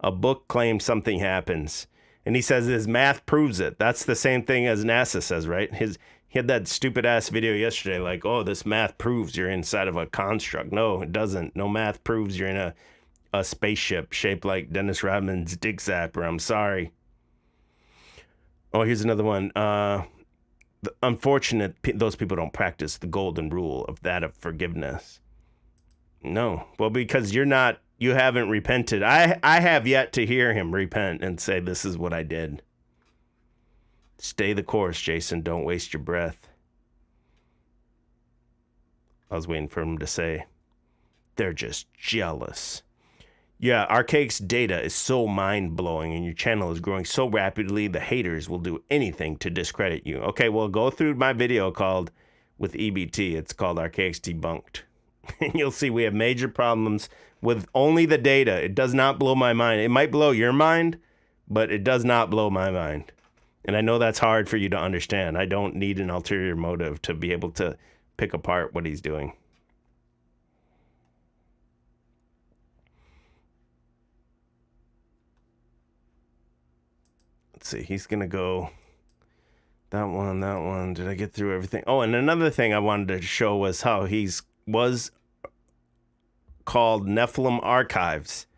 A book claims something happens. And he says his math proves it. That's the same thing as NASA says, right? He had that stupid ass video yesterday like, oh, this math proves you're inside of a construct. No, it doesn't. No math proves you're in a spaceship shaped like Dennis Rodman's dick zapper. I'm sorry. Oh, here's another one. Unfortunate, those people don't practice the golden rule of forgiveness. No. Well, because you haven't repented. I have yet to hear him repent and say, this is what I did. Stay the course, Jason. Don't waste your breath. I was waiting for him to say, they're just jealous. Yeah, Archaix data is so mind-blowing and your channel is growing so rapidly, the haters will do anything to discredit you. Okay, well, go through my video with EBT. It's called Archaix Debunked. And you'll see we have major problems with only the data. It does not blow my mind. It might blow your mind, but it does not blow my mind. And I know that's hard for you to understand. I don't need an ulterior motive to be able to pick apart what he's doing. Let's see. He's going to go that one. Did I get through everything? Oh, and another thing I wanted to show was how was called Nephilim Archives.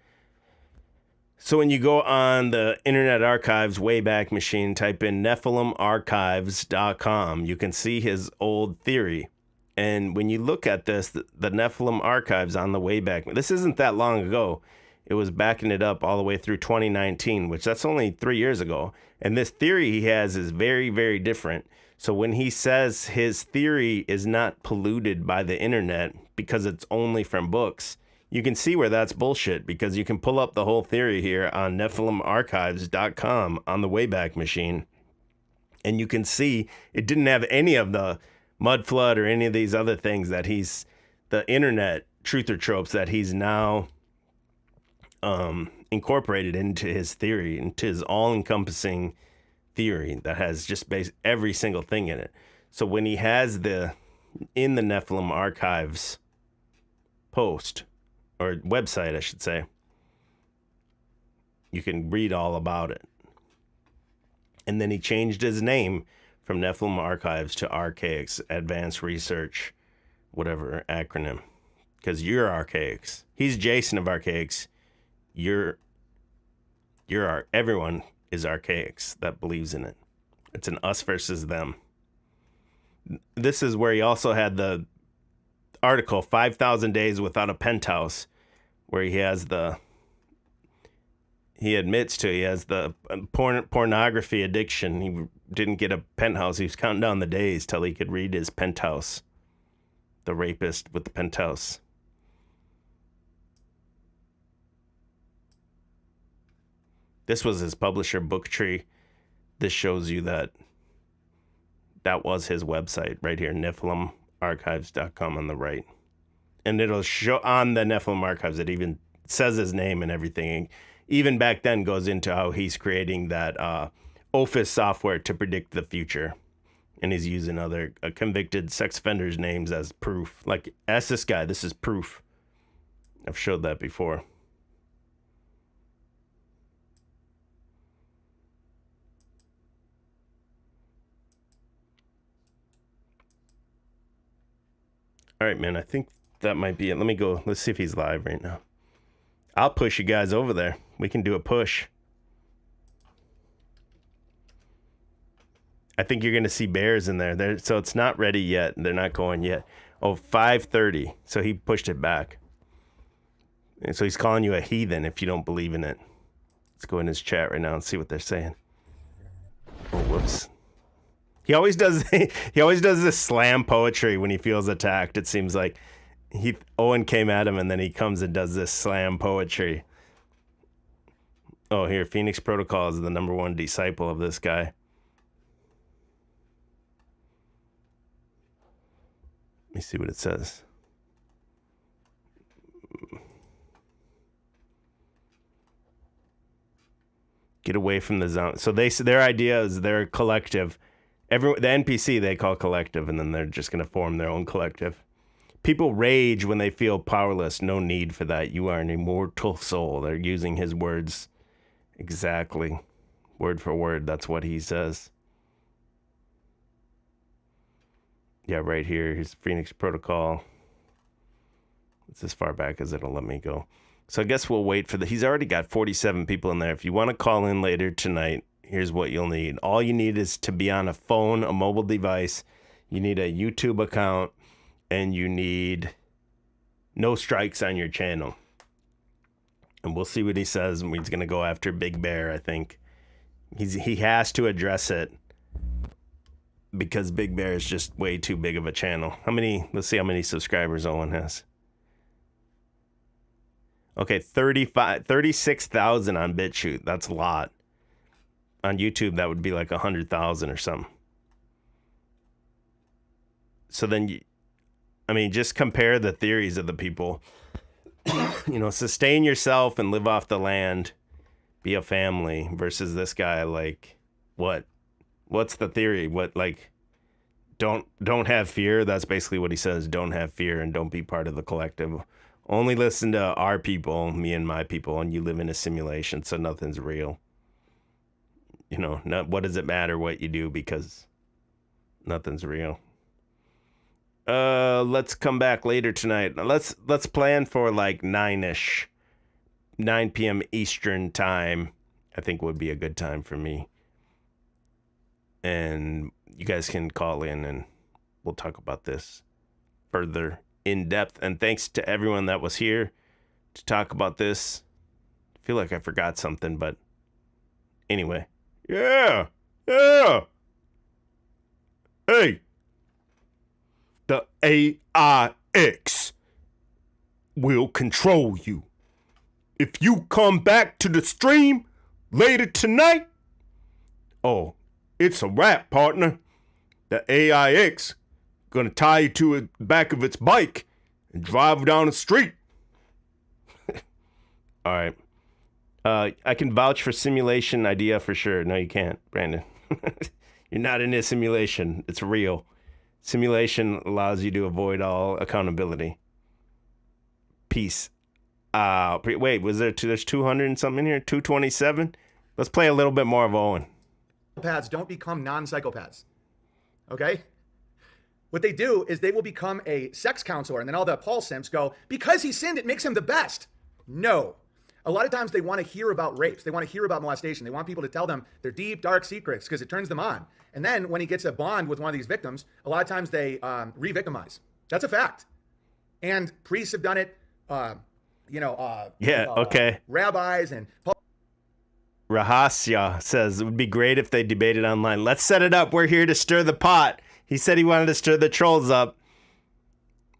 So when you go on the Internet Archives Wayback Machine, type in NephilimArchives.com, you can see his old theory. And when you look at this, the Nephilim Archives on the Wayback, this isn't that long ago. It was backing it up all the way through 2019, which that's only 3 years ago. And this theory he has is very, very different. So when he says his theory is not polluted by the internet because it's only from books, you can see where that's bullshit, because you can pull up the whole theory here on Nephilimarchives.com on the Wayback Machine. And you can see it didn't have any of the mud flood or any of these other things that the internet truther tropes that he's now incorporated into his theory, into his all-encompassing theory that has just every single thing in it. So when he has in the Nephilim Archives post, or website, I should say, you can read all about it. And then he changed his name from Nephilim Archives to Archaix, Advanced Research, whatever acronym. Because you're Archaix. He's Jason of Archaix. Everyone is Archaix that believes in it. It's an us versus them. This is where he also had the article 5,000 Days Without a Penthouse, where he admits he has the pornography addiction. He didn't get a penthouse. He was counting down the days till he could read his penthouse. The rapist with the penthouse. This was his publisher, Booktree. This shows you that was his website right here, Nephilimarchives.com on the right. And it'll show on the Nephilim Archives, it even says his name and everything. Even back then goes into how he's creating that Office software to predict the future. And he's using other convicted sex offenders' names as proof. Like, ask this guy, this is proof. I've showed that before. All right, man, I think that might be it. Let me go. Let's see if he's live right now. I'll push you guys over there. We can do a push. I think you're going to see bears in there. So it's not ready yet. They're not going yet. Oh, 5:30. So he pushed it back. And so he's calling you a heathen if you don't believe in it. Let's go in his chat right now and see what they're saying. Oh, whoops. He always does this slam poetry when he feels attacked. It seems like Owen came at him and then he comes and does this slam poetry. Oh, here, Phoenix Protocol is the #1 disciple of this guy. Let me see what it says. Get away from the zone. So their idea is they're collective. The NPC they call collective, and then they're just going to form their own collective. People rage when they feel powerless. No need for that. You are an immortal soul. They're using his words exactly, word for word. That's what he says. Yeah, right here. Here's Phoenix Protocol. It's as far back as it'll let me go. So I guess we'll wait for he's already got 47 people in there. If you want to call in later tonight, here's what you'll need. All you need is to be on a phone, a mobile device. You need a YouTube account, and you need no strikes on your channel. And we'll see what he says. And he's going to go after Big Bear, I think. He has to address it because Big Bear is just way too big of a channel. Let's see how many subscribers Owen has. Okay, 36,000 on BitChute. That's a lot. On YouTube, that would be like 100,000 or something. So then, just compare the theories of the people. Sustain yourself and live off the land. be a family versus this guy. Like, what's the theory? What, like, don't have fear. That's basically what he says. Don't have fear and don't be part of the collective. Only listen to our people, me and my people, and you live in a simulation, so nothing's real. You know, what does it matter what you do because nothing's real. Let's come back later tonight. Let's plan for like 9 p.m. Eastern time. I think would be a good time for me. And you guys can call in and we'll talk about this further in depth. And thanks to everyone that was here to talk about this. I feel like I forgot something, but anyway. Yeah. Hey. The AIX will control you. If you come back to the stream later tonight, oh, it's a wrap, partner. The AIX gonna tie you to the back of its bike and drive down the street. All right. I can vouch for simulation idea for sure. No, you can't, Brandon. You're not in a simulation. It's real. Simulation allows you to avoid all accountability. Peace. Wait, was there there's 200 and something in here? 227? Let's play a little bit more of Owen. Psychopaths don't become non-psychopaths. Okay? What they do is they will become a sex counselor, and then all the Paul simps go, because he sinned, it makes him the best. No. A lot of times they want to hear about rapes. They want to hear about molestation. They want people to tell them their deep, dark secrets because it turns them on. And then when he gets a bond with one of these victims, a lot of times they re-victimize. That's a fact. And priests have done it. Okay. Rabbis and... Rahasya says it would be great if they debated online. Let's set it up. We're here to stir the pot. He said he wanted to stir the trolls up.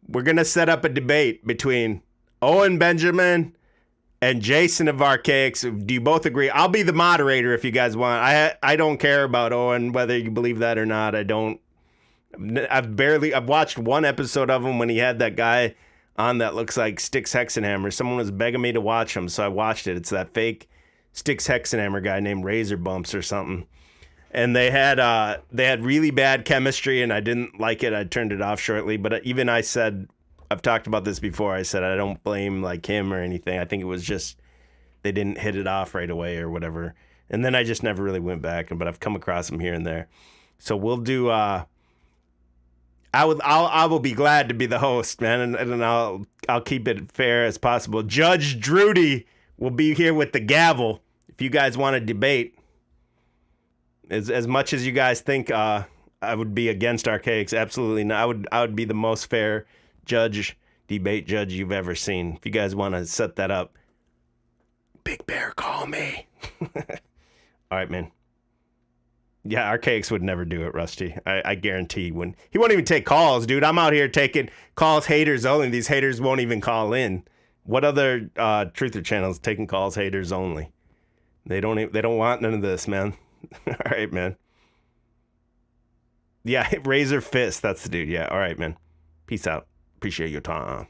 We're going to set up a debate between Owen Benjamin and Jason of Archaix. Do you both agree? I'll be the moderator if you guys want. I don't care about Owen, whether you believe that or not. I've watched one episode of him when he had that guy on that looks like Styx Hexenhammer. Someone was begging me to watch him, so I watched it. It's that fake Styx Hexenhammer guy named Razor Bumps or something. And they had really bad chemistry, and I didn't like it. I turned it off shortly. But even I said, I've talked about this before. I said I don't blame like him or anything. I think it was just they didn't hit it off right away or whatever. And then I just never really went back. But I've come across him here and there. So we'll do. I will be glad to be the host, man, and I'll keep it fair as possible. Judge Drudy will be here with the gavel if you guys want to debate. As much as you guys think I would be against Archaix, absolutely not. I would be the most fair debate judge you've ever seen. If you guys want to set that up, Big Bear, call me. All right, man. Yeah, Archaix would never do it, Rusty. I guarantee he wouldn't. He won't even take calls, dude. I'm out here taking calls, haters only. These haters won't even call in. What other truther channels taking calls, haters only? They don't want none of this, man. All right, man. Yeah, Razor Fist. That's the dude. Yeah. All right, man. Peace out. Appreciate your time.